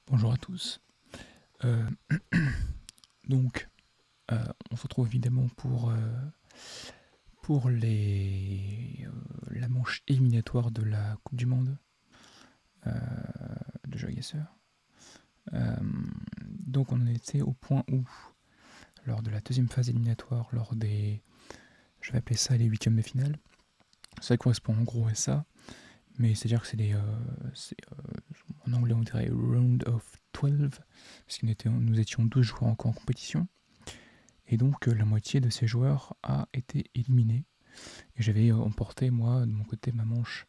Bonjour à tous. Euh, donc, on se retrouve évidemment pour la manche éliminatoire de la Coupe du Monde euh, de GeoGuessr. Donc, on en était au point où, lors de la deuxième phase éliminatoire, lors des, je vais appeler ça les huitièmes de finale, ça correspond en gros à ça, mais c'est-à-dire que en anglais on dirait round of 12, parce que nous étions 12 joueurs encore en compétition. Et donc la moitié de ces joueurs a été éliminée. Et j'avais emporté, moi, de mon côté, ma manche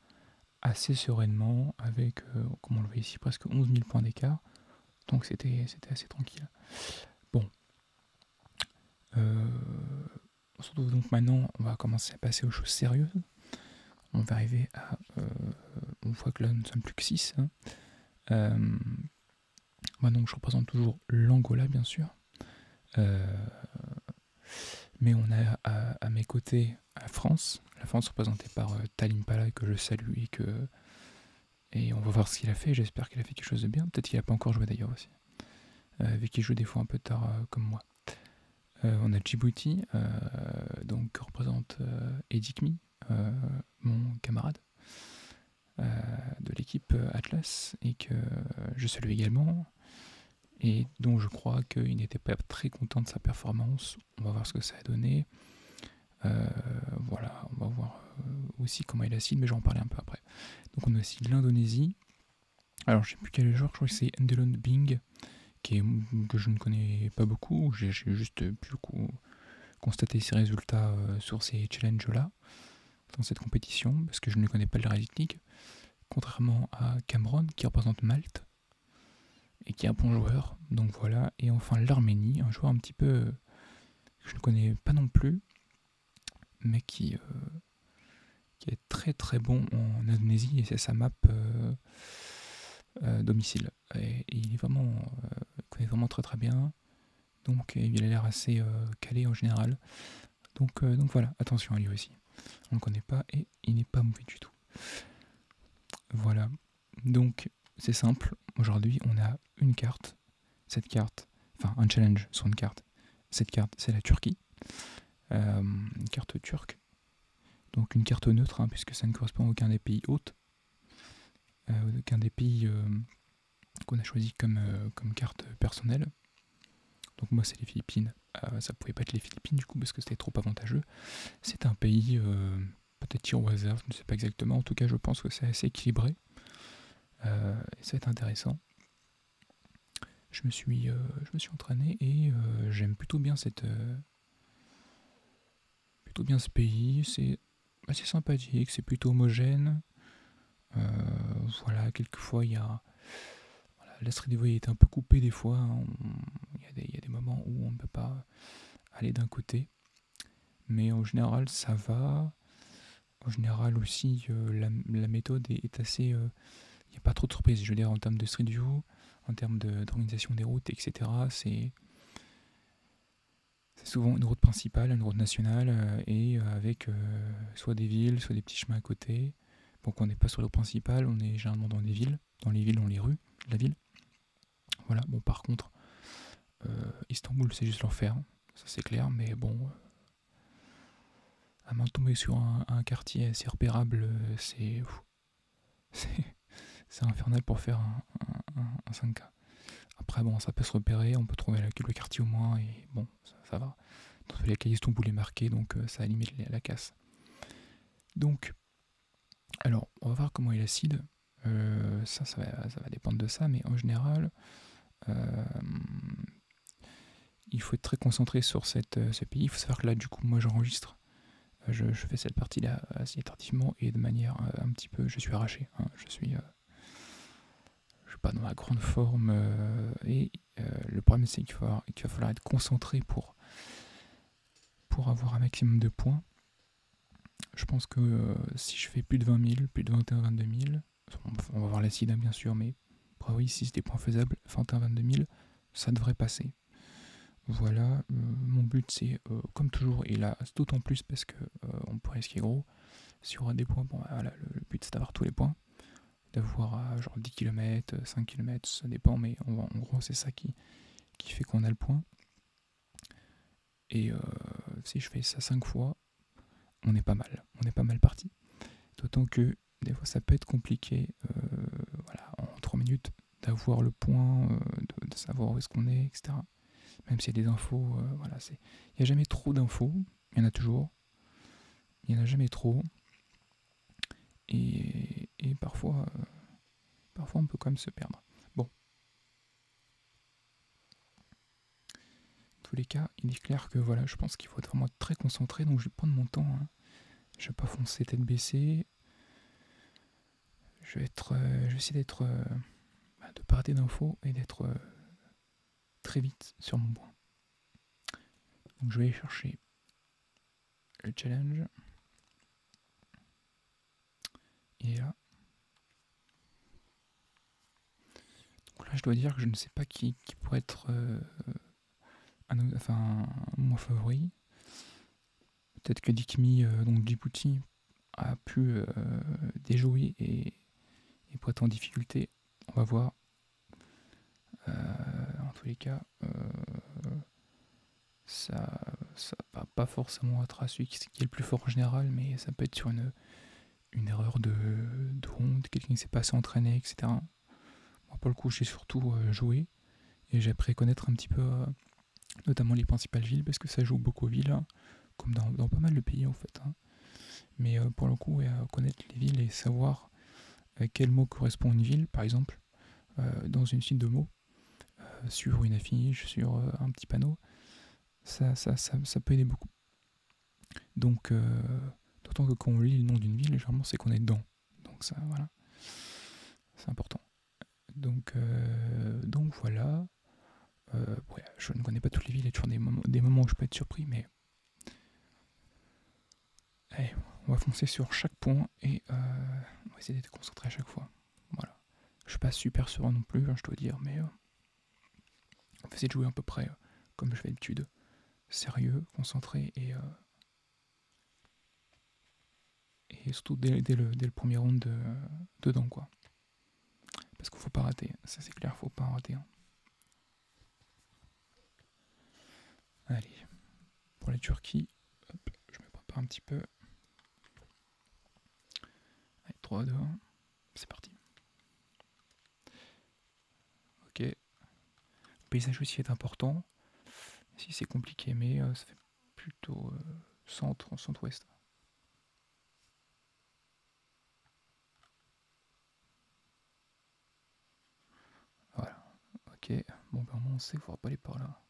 assez sereinement, avec, comme on le voit ici, presque 11 000 points d'écart. Donc c'était assez tranquille. Bon. On se retrouve donc maintenant, on va commencer à passer aux choses sérieuses. On va arriver à... on voit que là, nous ne sommes plus que 6. Hein. Moi, donc, je représente toujours l'Angola, bien sûr. Mais on a à mes côtés la France représentée par Talim Pala, que je salue et on va voir ce qu'il a fait. J'espère qu'il a fait quelque chose de bien. Peut-être qu'il n'a pas encore joué d'ailleurs aussi. Vu qu'il joue des fois un peu tard comme moi. On a Djibouti, donc que représente Edikmi, mon camarade de l'équipe Atlas, et que je salue également, et dont je crois qu'il n'était pas très content de sa performance. On va voir ce que ça a donné. Voilà, on va voir aussi comment il acide, mais j'en parlais un peu après. Donc on a aussi l'Indonésie. Alors je sais plus quel joueur, je crois que c'est Endelon Bing, que je ne connais pas beaucoup. J'ai juste pu constater ses résultats sur ces challenges-là, dans cette compétition, parce que je ne connais pas le Reddit League. Contrairement à Cameron, qui représente Malte, et qui est un bon joueur. Donc voilà. Et enfin l'Arménie, un joueur un petit peu que je ne connais pas non plus, mais qui est très très bon en Indonésie, et c'est sa map domicile. Et il est vraiment, connaît vraiment très très bien. Donc il a l'air assez calé en général. Donc voilà, attention à lui aussi. On ne le connaît pas et il n'est pas mauvais du tout. Voilà. Donc c'est simple. Aujourd'hui, on a une carte. Cette carte, enfin un challenge sur une carte. Cette carte, c'est la Turquie. Une carte turque. Donc une carte neutre, hein, puisque ça ne correspond à aucun des pays hôtes. Aucun des pays qu'on a choisi comme carte personnelle. Donc moi c'est les Philippines. Ça pouvait pas être les Philippines du coup parce que c'était trop avantageux. C'est un pays peut-être tiré au hasard, je ne sais pas exactement. En tout cas je pense que c'est assez équilibré. Et ça va être intéressant. Je me suis entraîné et j'aime plutôt bien ce pays. C'est assez sympathique, c'est plutôt homogène. Voilà, quelquefois il y a la street volley est un peu coupée des fois. Hein. Il y a des moments où on ne peut pas aller d'un côté. Mais en général, ça va. En général aussi, la méthode est assez... Il n'y a pas trop de surprises. Je veux dire, en termes de street view, en termes d'organisation des routes, etc., c'est souvent une route principale, une route nationale, et avec soit des villes, soit des petits chemins à côté. Donc on n'est pas sur la route principale, on est généralement dans des villes, dans les rues de la ville. Voilà, bon par contre, Istanbul c'est juste l'enfer, ça c'est clair, mais bon, à main tombée sur un quartier assez repérable, c'est infernal pour faire un 5K. Après bon, ça peut se repérer, on peut trouver le quartier au moins, et bon, ça va. Dans tous les cas, Istanbul est marqué, donc ça limite la casse. Donc, alors, on va voir comment il acide. Ça va dépendre de ça, mais en général, il faut être très concentré sur ce pays. Il faut savoir que là, du coup, moi, j'enregistre. Je fais cette partie-là assez tardivement et de manière un petit peu... Je suis arraché. Hein, je suis pas dans la grande forme. Et le problème, c'est qu'il va falloir être concentré pour avoir un maximum de points. Je pense que si je fais plus de 20 000, plus de 21-22 000, on va voir l'acide, bien sûr, mais oui, si c'est des points faisables, 21-22 000, ça devrait passer. Voilà, mon but c'est, comme toujours, et là, c'est d'autant plus parce que on peut risquer gros, sur des points, bon voilà, le but c'est d'avoir tous les points, d'avoir genre 10 km, 5 km, ça dépend, mais en gros c'est ça qui fait qu'on a le point. Et si je fais ça 5 fois, on est pas mal parti. D'autant que des fois ça peut être compliqué, voilà, en 3 minutes, d'avoir le point, de savoir où est-ce qu'on est, etc. Même s'il y a des infos, voilà, il n'y a jamais trop d'infos, il y en a toujours, il n'y en a jamais trop. Et parfois on peut quand même se perdre. Bon. Dans tous les cas, il est clair que voilà, je pense qu'il faut être vraiment très concentré, donc je vais prendre mon temps. Hein. Je vais pas foncer tête baissée. Je vais essayer d'être, de pas rater d'infos et d'être très vite sur mon point. Donc je vais aller chercher le challenge. Il est là. Donc là, je dois dire que je ne sais pas qui pourrait être mon favori. Peut-être que Dikmi, donc Djibouti, a pu déjouer et pour être en difficulté. On va voir. En tous les cas, ça va pas forcément être à celui qui est le plus fort en général, mais ça peut être sur une erreur de round, quelqu'un qui s'est pas assez entraîné, etc. Moi, pour le coup, j'ai surtout joué et j'ai appris à connaître un petit peu, notamment les principales villes, parce que ça joue beaucoup aux villes, hein, comme dans pas mal de pays en fait. Hein. Mais pour le coup, connaître les villes et savoir quel mot correspond à une ville, par exemple, dans une suite de mots, sur une affiche, sur un petit panneau, ça peut aider beaucoup. Donc, d'autant que quand on lit le nom d'une ville, généralement c'est qu'on est dedans. Donc ça, voilà, c'est important. Donc voilà. Ouais, je ne connais pas toutes les villes, il y a toujours des moments où je peux être surpris, mais allez, on va foncer sur chaque point et on va essayer d'être concentré à chaque fois. Voilà. Je suis pas super serein non plus, hein, je dois dire, mais on va essayer de jouer à peu près comme je fais d'habitude. Sérieux, concentré et surtout dès le premier round dedans, quoi. Parce qu'il faut pas rater, ça c'est clair, faut pas en rater. Hein. Allez, pour la Turquie, hop, je me prépare un petit peu. Allez, 3, 2, 1, c'est parti. Ok. Le paysage aussi est important. Si c'est compliqué, mais ça fait plutôt centre-ouest. Voilà. Ok. Bon, ben on sait qu'il ne faudra pas aller par là.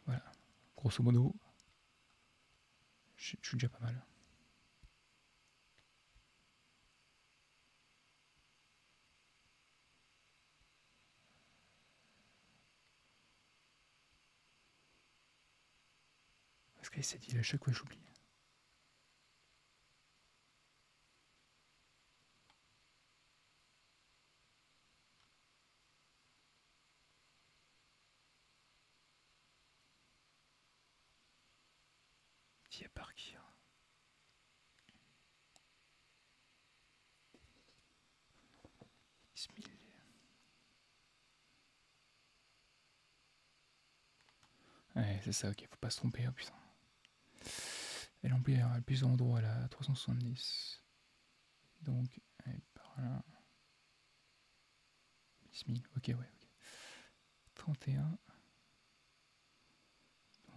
Voilà. Grosso modo, je suis déjà pas mal. Parce que cette île, à chaque fois, j'oublie. Diyarbakir. Bismillah. Ouais, c'est ça, ok, faut pas se tromper, oh putain. Elle emplit plusieurs endroits là, 370. Donc, elle est par là. Bismillah, ok, ouais, ok. 31.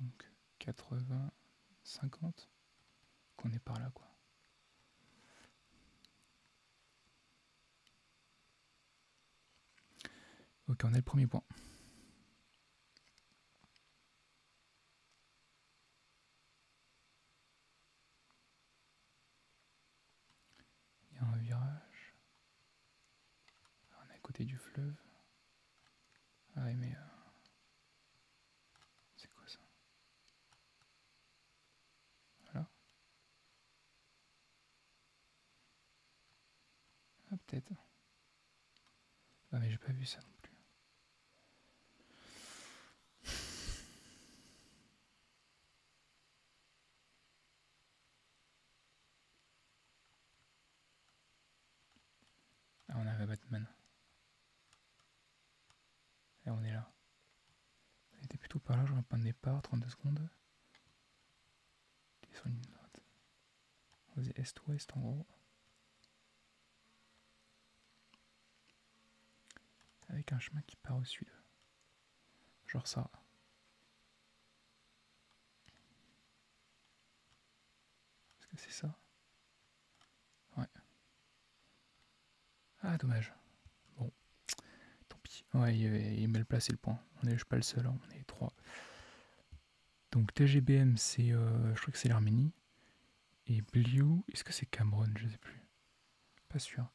Donc, 80, 50. Qu'on est par là, quoi. Ok, on a le premier point. Il y a un virage. On est à côté du fleuve. Ah ouais, mais... c'est quoi ça? Voilà. Ah, peut-être. Ah, mais j'ai pas vu ça non plus. Batman. Et on est là. On était plutôt par là, j'aurais un point de départ, 32 secondes. Sur une note. On faisait est-ouest en gros. Avec un chemin qui part au sud. Genre ça. Est-ce que c'est ça? Ouais. Ah, dommage. Bon. Tant pis. Ouais, il est mal placé le point. Je suis pas le seul, hein. On est 3. Donc TGBM, c'est. Je crois que c'est l'Arménie. Et Blue, est-ce que c'est Cameroun? Je sais plus. Pas sûr.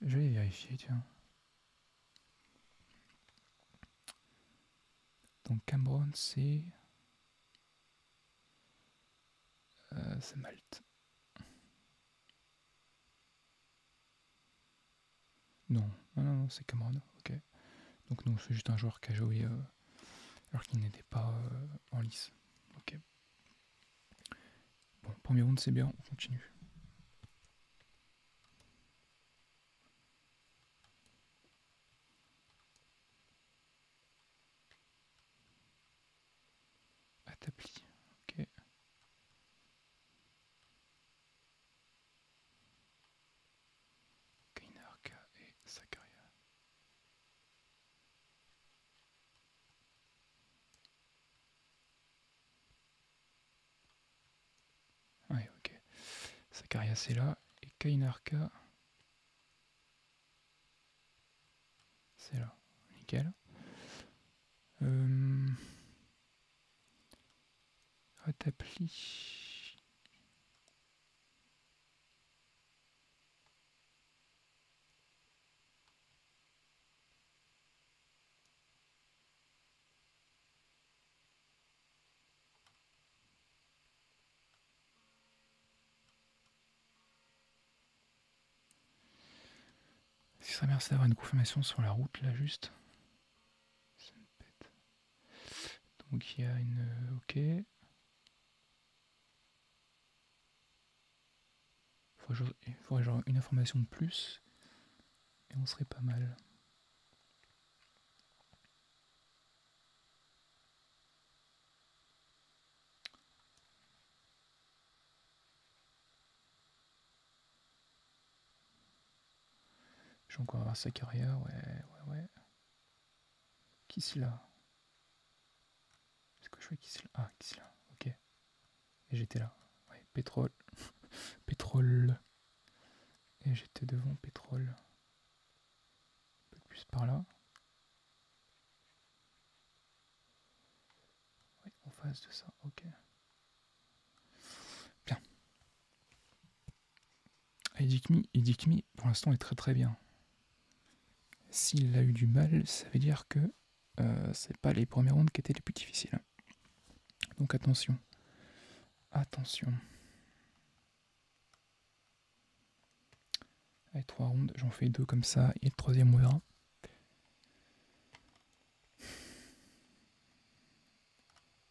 Je vais vérifier, tiens. Donc Cameroun, c'est. C'est Malte. Non, non, c'est Cameroun. Ok. Donc non, c'est juste un joueur qui a joué alors qu'il n'était pas en lice. Ok. Bon, premier round c'est bien, on continue. Atapli, ok. Kainarka et Sakaria. Ouais, ok. Sakaria c'est là. Et Kainarka, c'est là. Nickel. Atapli. Ce serait bien d'avoir une confirmation sur la route là juste. Ça me pète. Donc il y a une. Ok. Il faudrait genre une information de plus. Et on serait pas mal. Je vais encore avoir sa carrière, ouais. Qui c'est là? Est-ce que je fais qui c'est là? Ah, qui c'est là, ok. Et j'étais là. Ouais, pétrole. Pétrole. Et j'étais devant pétrole. Un peu plus par là. Ouais, en face de ça, ok. Bien. Edikmi, pour l'instant, est très très bien. S'il a eu du mal, ça veut dire que c'est pas les premières rounds qui étaient les plus difficiles. Donc attention. Attention. Allez, 3 rounds, j'en fais 2 comme ça, et le troisième on verra.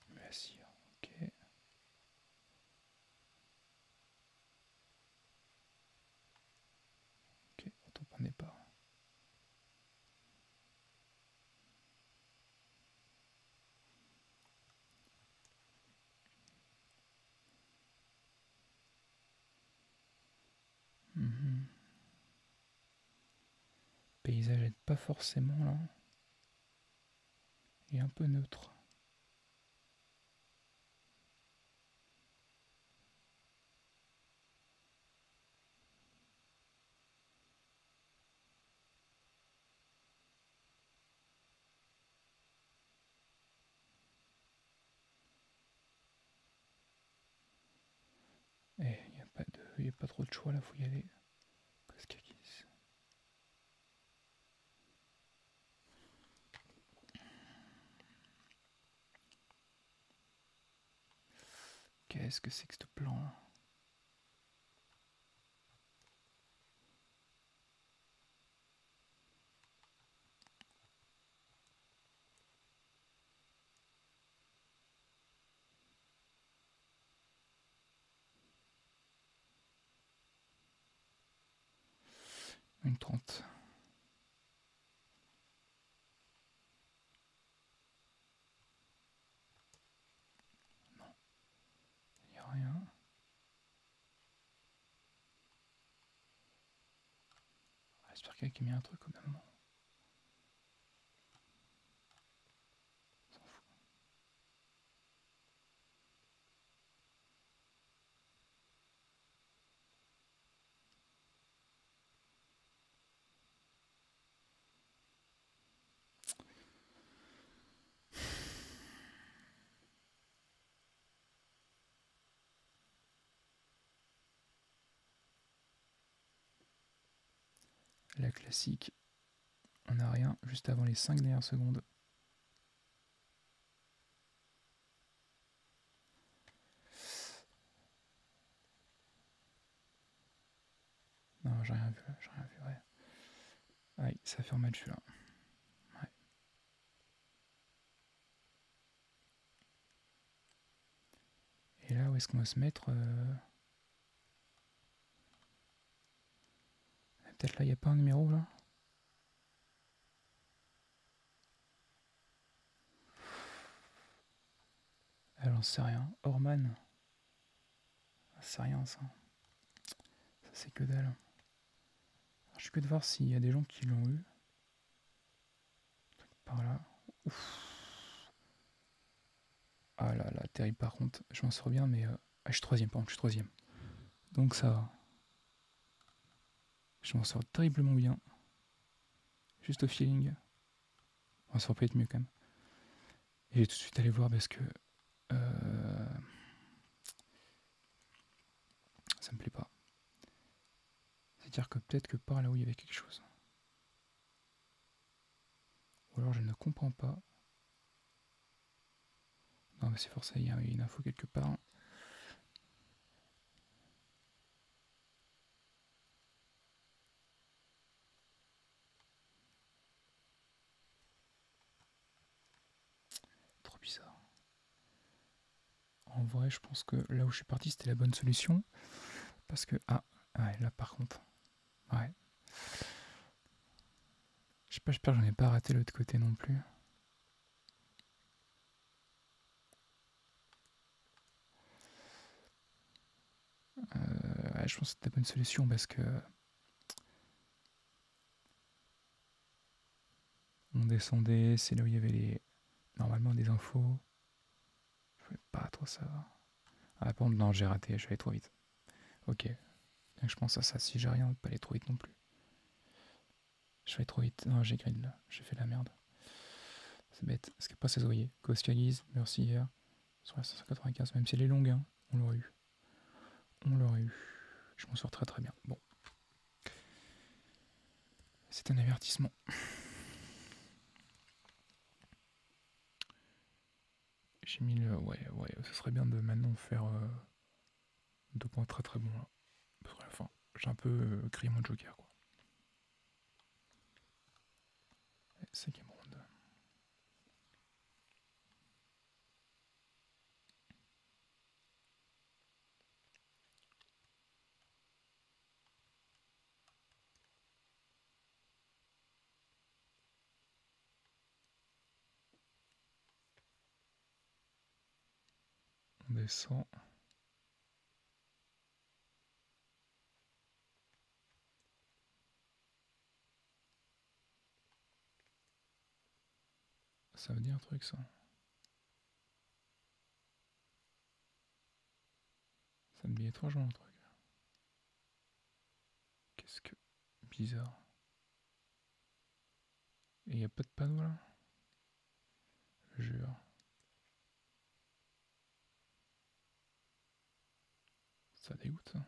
Merci, ok. Ok, autant point de départ. Paysage aide pas forcément là. Il est un peu neutre. Et il n'y a pas trop de choix là, faut y aller. Presque acquise. Qu'est-ce que c'est que ce plan là? Une 30. Non, il n'y a rien. J'espère qu'il y a qui met un truc au même moment. On s'en fout. La classique, on n'a rien juste avant les 5 dernières secondes. Non, j'ai rien vu, ouais. Aïe, ça va faire mal celui-là. Ouais. Et là, où est-ce qu'on va se mettre Peut-être là, il n'y a pas un numéro là. Ah, j'en sais rien. Orman. C'est rien ça. Ça c'est que dalle. Alors, je suis que de voir s'il y a des gens qui l'ont eu. Par là. Ouf. Ah là là, terrible par contre. Je m'en sors bien, mais. Ah, je suis troisième, par contre, je suis troisième. Donc ça va. Je m'en sors terriblement bien. Juste au feeling. Bon, ça aurait pu être mieux quand même. Et j'ai tout de suite allé voir parce que. Ça me plaît pas. C'est-à-dire que peut-être que par là où il y avait quelque chose. Ou alors je ne comprends pas. Non mais c'est forcé, il y a une info quelque part. Trop bizarre. En vrai, je pense que là où je suis parti, c'était la bonne solution. Parce que... Ah, ouais, là par contre. Ouais. Je sais pas, j'espère que j'en ai pas raté l'autre côté non plus. Ouais, je pense que c'était la bonne solution parce que... On descendait, c'est là où il y avait les... Normalement des infos. Je voulais pas trop ça. Ah, par contre, non, j'ai raté, je suis allé trop vite. Ok. Donc je pense à ça, si j'ai rien, pas aller trop vite non plus. Je vais trop vite. Non, j'ai grid là. J'ai fait la merde. C'est bête. Ce qui n'est pas saisonnier. Koskiagiz, merci hier. Sur la 595, même si elle est longue, hein, on l'aurait eu. On l'aurait eu. Je m'en sors très très bien. Bon. C'est un avertissement. J'ai mis le. Ouais, ce serait bien de maintenant faire 2 points très très bons là. Parce qu'à la fin, j'ai un peu crié mon joker quoi. 5ème round. On descend. Ça veut dire un truc ça. Ça me dit étrangement un truc. Qu'est-ce que. Bizarre. Et y a pas de panneau là? Je jure. Ça dégoûte ça.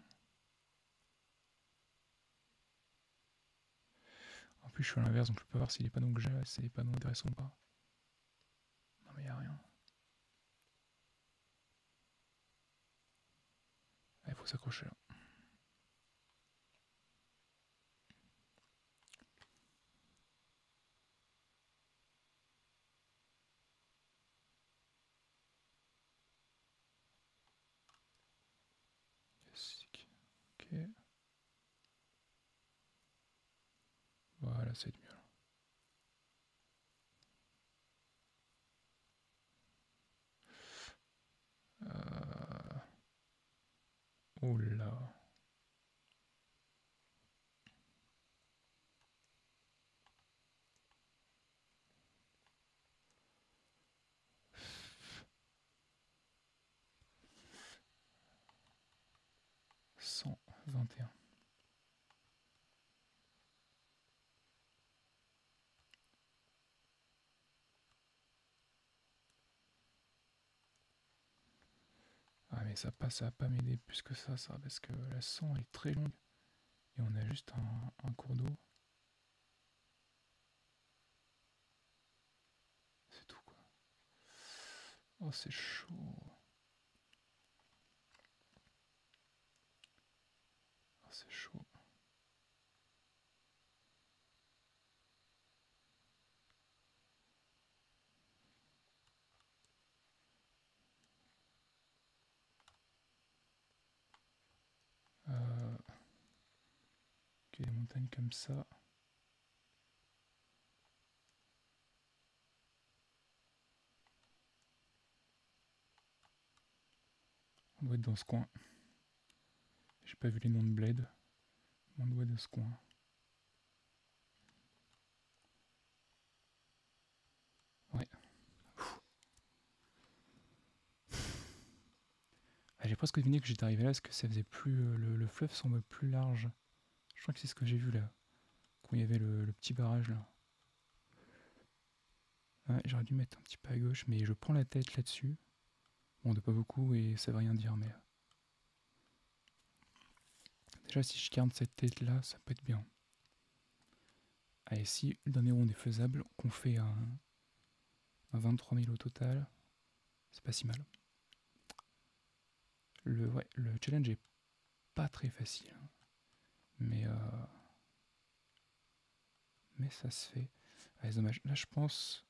En plus, je suis à l'inverse, donc je peux voir si les panneaux que j'ai, c'est des panneaux intéressants ou pas. Non, mais y a rien. Il faut s'accrocher là. Classique. Ok. voilà, ça va être mieux. Oh là. « 121. » Ah mais ça va pas m'aider plus que ça, parce que la 100 elle est très longue et on a juste un cours d'eau. C'est tout quoi. Oh c'est chaud. Oh c'est chaud. Ok, des montagnes comme ça. On doit être dans ce coin. J'ai pas vu les noms de bled. On doit être dans ce coin. Ouais. Ah, j'ai presque deviné que j'étais arrivé là parce que ça faisait plus. Le fleuve semble plus large. Je crois que c'est ce que j'ai vu là. Quand il y avait le petit barrage là. Ouais, j'aurais dû mettre un petit peu à gauche, mais je prends la tête là-dessus. Bon, de pas beaucoup et ça veut rien dire, mais. Déjà, si je garde cette tête là, ça peut être bien. Allez, si le dernier round est faisable, qu'on fait un 23 000 au total, c'est pas si mal. Le challenge est pas très facile, hein. Mais ça se fait. Ah, c'est dommage. Là, je pense,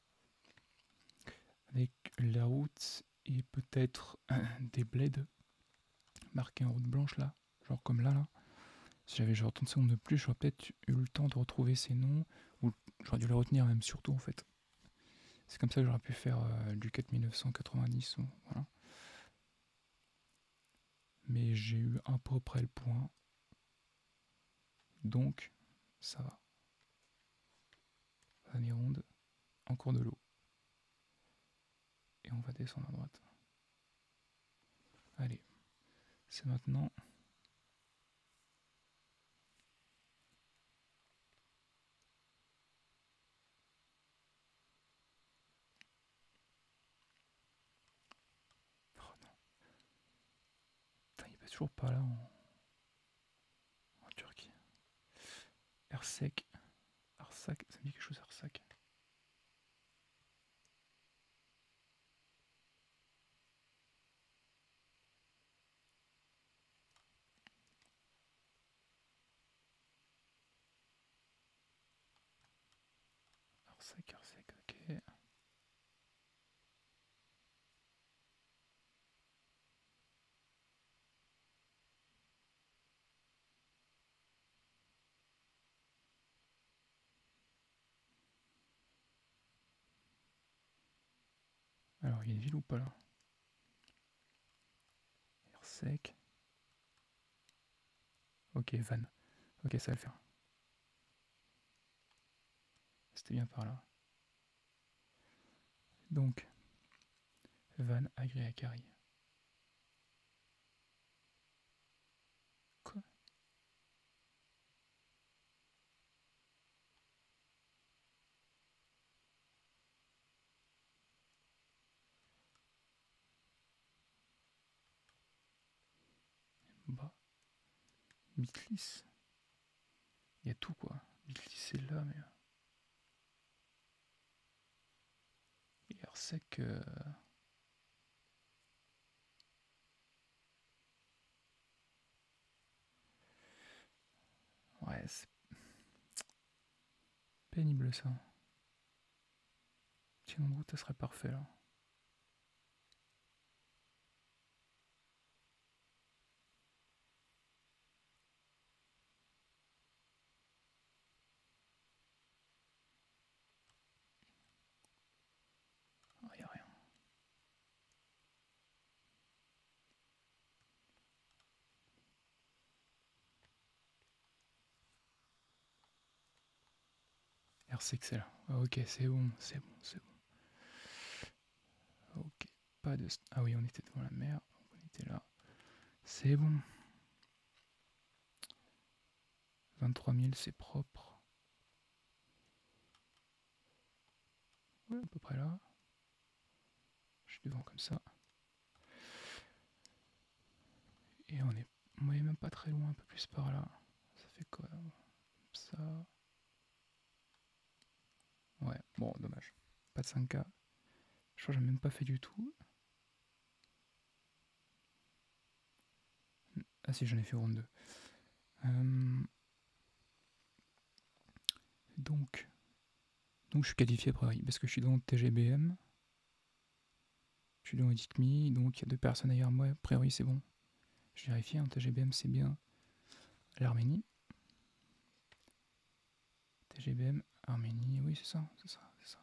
avec la route et peut-être des bleds marqués en route blanche là, genre comme là. Si j'avais genre 30 secondes de plus, j'aurais peut-être eu le temps de retrouver ces noms, ou j'aurais dû les retenir même surtout en fait. C'est comme ça que j'aurais pu faire du 4990, ou, voilà. Mais j'ai eu à peu près le point, donc ça va. Dernière ronde, encore de l'eau. Et on va descendre à droite. Allez, c'est maintenant. Oh non. Putain, il passe toujours pas là en Turquie. Ersek. Arsac, ça me dit quelque chose, Arsac. Arsac, ok. Alors, il y a une ville ou pas là? Ersek. Ok, Van. Ok, ça va le faire. C'était bien par là. Donc, Van, Agré à Carrie. Quoi? Bah, Bitlis. Il y a tout quoi. Bitlis c'est là, mais. Et Ersek. Ouais, c'est pénible ça. Tiens, en route, ça serait parfait là. c'est excellent. Ok, c'est bon, c'est bon, c'est bon. Ok, pas de... Ah oui, on était devant la mer, donc on était là. C'est bon. 23 000, c'est propre. Ouais, à peu près là. Je suis devant comme ça. Et on est même pas très loin, un peu plus par là. Ça fait quoi? Ça. Ouais, bon, dommage. Pas de 5K. Je crois que j'ai même pas fait du tout. Ah si, j'en ai fait round 2. Donc, je suis qualifié a priori, parce que je suis dans le TGBM. Je suis dans Editme, donc il y a 2 personnes derrière moi, a priori c'est bon. Je vérifie, un TGBM c'est bien l'Arménie. TGBM, Arménie, oui c'est ça, c'est ça, c'est ça.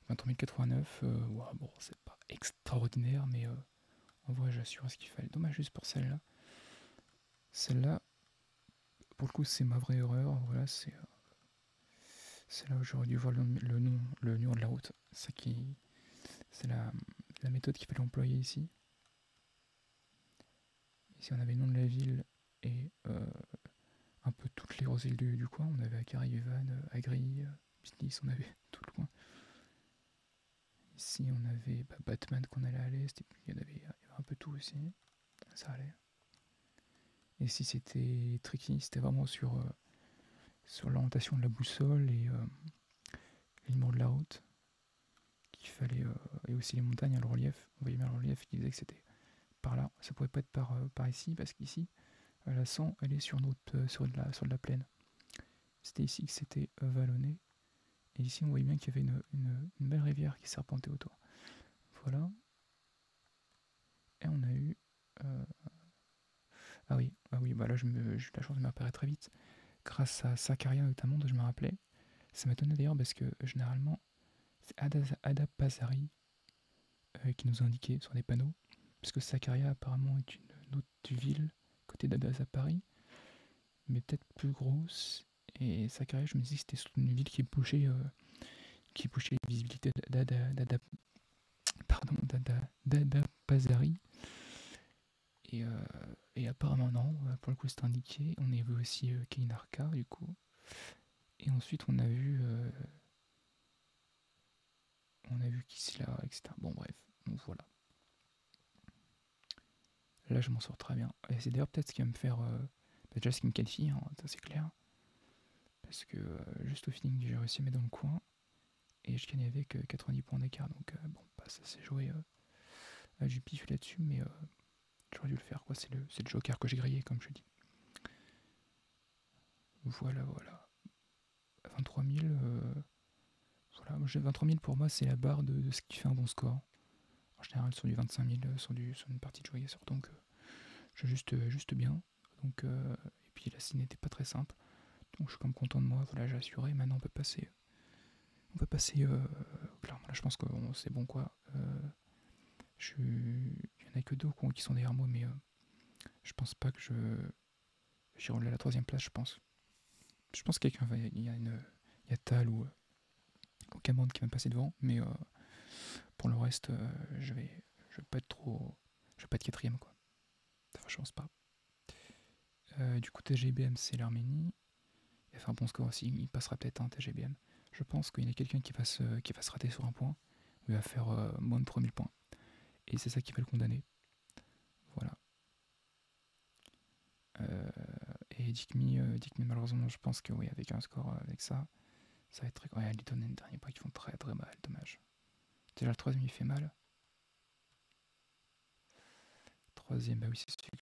« 23 089, ouais, bon c'est pas extraordinaire, mais en vrai j'assure ce qu'il fallait. Dommage juste pour celle-là. Celle-là, pour le coup c'est ma vraie erreur, voilà, c'est là où j'aurais dû voir le nom de la route. C'est la méthode qu'il fallait employer ici. Ici on avait le nom de la ville et un peu toutes les grosses villes du coin. On avait Akari, Evan, Agri, Bitlis, on avait tout le coin. Ici on avait Batman qu'on allait à l'est, et puis il y avait un peu tout aussi. Ça allait. Et si c'était tricky, c'était vraiment sur l'orientation de la boussole et les numéros de la route qu'il fallait, et aussi les montagnes, le relief. On voyait bien le relief, il disait que c'était par là. Ça pouvait pas être par ici, parce qu'ici, la 100, elle est sur de la plaine. C'était ici que c'était vallonné. Et ici, on voyait bien qu'il y avait une belle rivière qui serpentait autour. Voilà. Et on a eu... Ah oui, bah là, j'ai eu la chance de me repérer très vite. Grâce à Sakarya notamment, dont je me rappelais. Ça m'étonnait d'ailleurs parce que généralement, c'est Adapazari qui nous a indiqué sur des panneaux. Parce que Sakarya apparemment est une autre ville, côté d'Adapazari, mais peut-être plus grosse. Et Sakarya, je me disais que c'était une ville qui bougeait les visibilités d'Adapazari. Et apparemment non, pour le coup c'était indiqué. On a vu aussi Keinarka du coup. Et ensuite on a vu Kisla, etc. Bon bref, donc voilà. Là je m'en sors très bien. Et c'est d'ailleurs peut-être ce qui va me faire... déjà ce qui me qualifie, hein, ça c'est clair. Parce que juste au feeling j'ai réussi à mettre dans le coin. Et je gagnais avec 90 points d'écart. Donc bon, ça s'est joué du pif là-dessus. Mais j'aurais dû le faire quoi. C'est le joker que j'ai grillé comme je dis. Voilà. 23 000... voilà, 23 000 pour moi c'est la barre de ce qui fait un bon score. En général sur du 25 000 sur une partie de jouer donc je juste bien. Donc, et puis la scène n'était pas très simple. Donc je suis comme content de moi, voilà j'ai assuré. Maintenant on peut passer. Clairement là je pense que c'est bon quoi. Il y en a que 2 qui sont derrière moi, mais je pense pas que j'ai roulé à la 3ème place, je pense. Je pense que il y a Tal ou Cameron qui va me passer devant, mais pour le reste, je vais pas être trop. Je vais pas être 4ème quoi. Enfin, je pense pas. Du coup, TGBM, c'est l'Arménie. Il a fait un bon score aussi. Il passera peut-être un TGBM. Je pense qu'il y en a quelqu'un qui va se rater sur un point. Il va faire moins de 3000 points. Et c'est ça qui va le condamner. Voilà. Et Dikmi, malheureusement, je pense que oui, avec un score avec ça, ça va être très. Ouais, Litton et le dernier point qui font très très mal. Dommage. Déjà, le 3ème, il fait mal. 3ème, bah oui, c'est celui que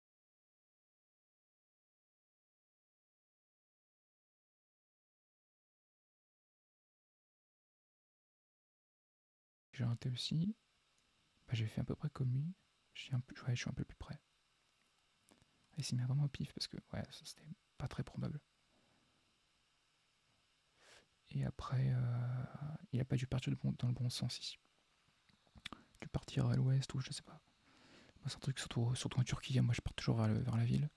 j'ai raté aussi. Bah, j'ai fait à peu près comme lui. Je suis un peu plus près. Et s'il met vraiment au pif parce que ouais, ça c'était pas très probable. Et après, il a pas dû partir dans le bon sens ici. partir à l'ouest ou je sais pas. Moi, c'est un truc surtout en Turquie, moi je pars toujours vers la ville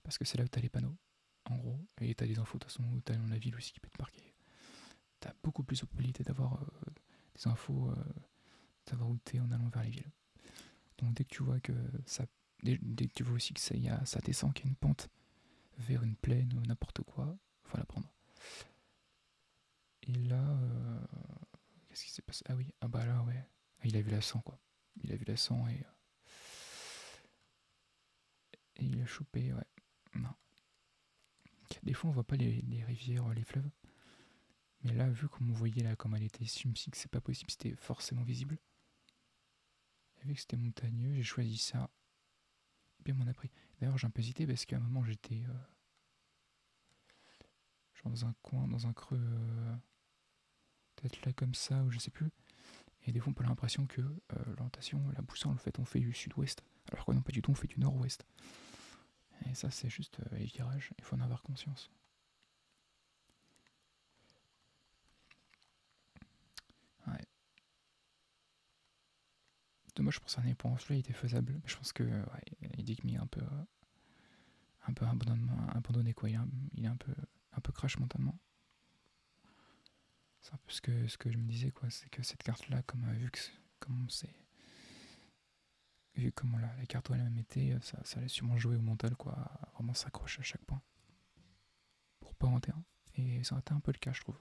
parce que c'est là où t'as les panneaux, en gros, et t'as des infos de toute façon, t'as dans la ville aussi qui peut te marquer. T'as beaucoup plus de probabilité d'avoir des infos, savoir où t'es en allant vers les villes. Donc dès que tu vois que ça, dès que tu vois aussi que ça descend, qu'il y a une pente vers une plaine ou n'importe quoi, faut la prendre. Et là, qu'est-ce qui s'est passé? Ah oui, ah bah là ouais, ah, il a vu la 100 quoi. Il a vu la 100 et il a chopé, ouais. Non. Des fois on voit pas les rivières, les fleuves. Mais là, vu comme on voyait là, comme elle était, je me suis dit que c'est pas possible, c'était forcément visible. Et vu que c'était montagneux, j'ai choisi ça. Bien m'en a pris. D'ailleurs, j'ai un peu hésité parce qu'à un moment j'étais genre dans un coin, dans un creux, peut-être là comme ça, ou je sais plus. Et des fois, on peut avoir l'impression que l'orientation, la boussole, en fait, on fait du sud-ouest. Alors que non, pas du tout, on fait du nord-ouest. Et ça, c'est juste les virages, il faut en avoir conscience. Ouais. Dommage pour ça, pour en celui-là, il était faisable. Mais je pense que ouais, Edic est un peu abandonné, quoi. Il est un peu crash mentalement. C'est un peu ce que je me disais, quoi. C'est que cette carte-là, comme comme c'est vu comment la carte elle-même était, ça allait sûrement jouer au mental, quoi. Vraiment s'accrocher à chaque point pour pas rater un. Et ça a été un peu le cas, je trouve.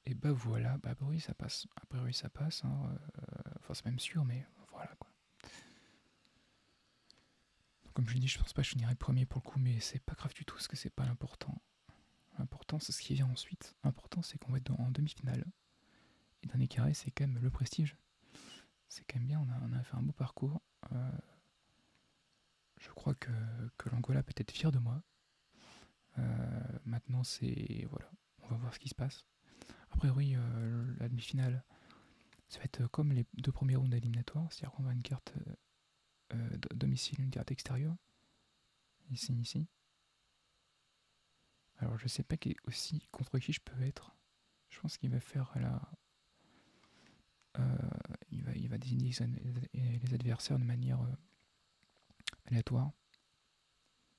Et bah voilà, bah oui, ça passe. A priori, ça passe. Hein. Enfin, c'est même sûr, mais voilà, quoi. Donc, comme je l'ai dit, je pense pas que je finirai premier pour le coup, mais c'est pas grave du tout, parce que c'est pas l'important. L'important, c'est ce qui vient ensuite. L'important, c'est qu'on va être en demi-finale. Et dernier carré, c'est quand même le prestige. C'est quand même bien, on a fait un beau parcours. Euh, je crois que l'Angola peut être fier de moi. Maintenant, c'est. Voilà, on va voir ce qui se passe. Après, oui, la demi-finale, ça va être comme les deux premiers rounds éliminatoires, c'est-à-dire qu'on va une carte domicile, une carte extérieure, ici. Alors, je sais pas aussi contre qui je peux être. Je pense qu'il va faire la. Il va désigner les adversaires de manière aléatoire.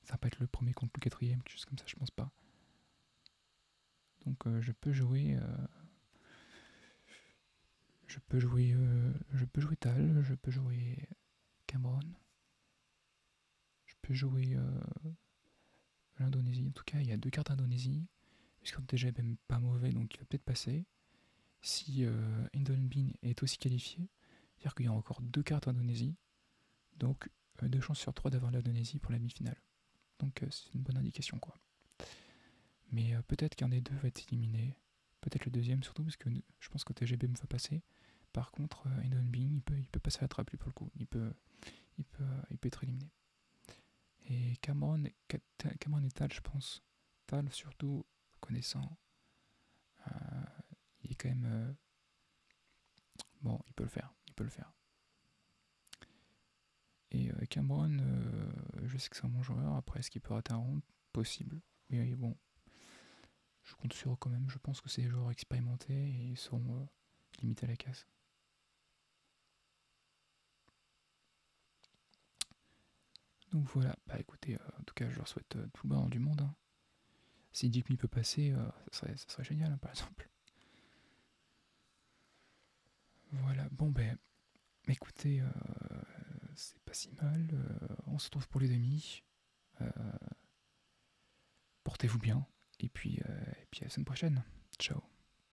Ça va pas être le premier contre le quatrième, quelque chose comme ça, je pense pas. Donc, je peux jouer Tal, je peux jouer Cameron, je peux jouer l'Indonésie. En tout cas, il y a deux cartes Indonésie. Puisqu'on déjà même pas mauvais, donc il va peut-être passer. Si Bean est aussi qualifié, c'est-à-dire qu'il y a encore deux cartes Indonésie. Donc deux chances sur trois d'avoir l'Indonésie pour la demi-finale. Donc c'est une bonne indication, quoi. Mais peut-être qu'un des deux va être éliminé. Peut-être le deuxième surtout, parce que je pense que TGB me va passer. Par contre, Bean, il peut passer à la trappe, lui, pour le coup. Il peut être éliminé. Et Cameron et Tal, je pense. Tal, surtout, connaissant, euh, il est quand même. Bon, il peut le faire. Il peut le faire. Et Cameron, je sais que c'est un bon joueur. Après, est-ce qu'il peut rater un round? Possible. Oui, bon. Je compte sur eux quand même. Je pense que c'est des joueurs expérimentés et ils seront limités à la casse. Donc voilà. Bah écoutez, en tout cas, je leur souhaite tout le bonheur du monde. Hein. Si Jimmy peut passer, ça serait génial, hein, par exemple. Voilà. Bon, ben, écoutez, c'est pas si mal. On se retrouve pour les demi. Portez-vous bien. Et puis à la semaine prochaine.